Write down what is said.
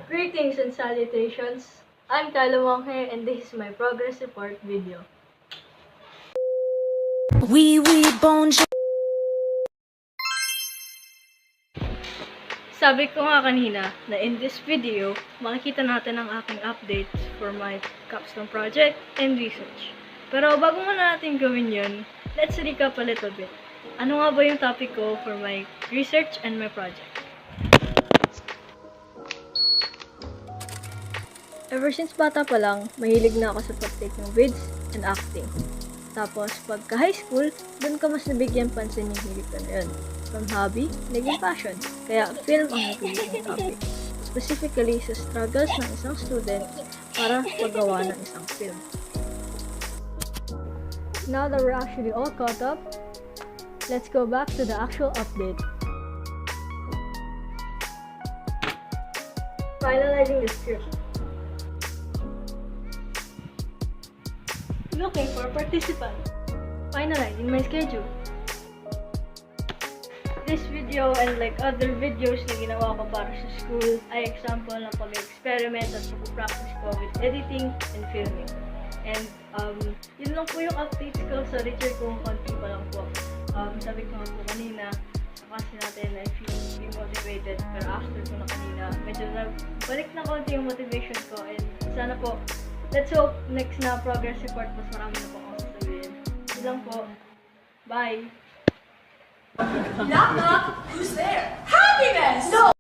Greetings and salutations. I'm Kyla Wonghe and this is my progress report video. We born. Sabi ko nga kanina na in this video, makikita natin ang aking updates for my capstone project and research. Pero bago muna natin gawin yun, let's recap a little bit. Ano nga ba yung topic ko for my research and my project? Ever since bata pa lang, mahilig na ako sa pag-take ng vids and acting. Tapos, pagka high school, dun ka mas nabigyan pansin yung hilig ko na yun. From hobby, naging passion. Kaya film ang napili ng topic. Specifically sa struggles ng isang student para paggawa ng isang film. Now that we're actually all caught up, let's go back to the actual update. Finalizing the script. Looking for participants. Finalizing my schedule. This video and like other videos na ginawa ko para sa school ay example ng pag-experiment at pag-practice ko with editing and filming. And yun lang po yung updates ko sa Richard kung konti pa lang po. Sabi ko nga po kanina sa kasi natin I feel motivated pero after ko na kanina medyo balik na konti yung motivation ko and sana po let's hope next na progress report mas marami na po akong sasabihin. Yun lang po. Bye! Knock knock, who's there? Happiness! No!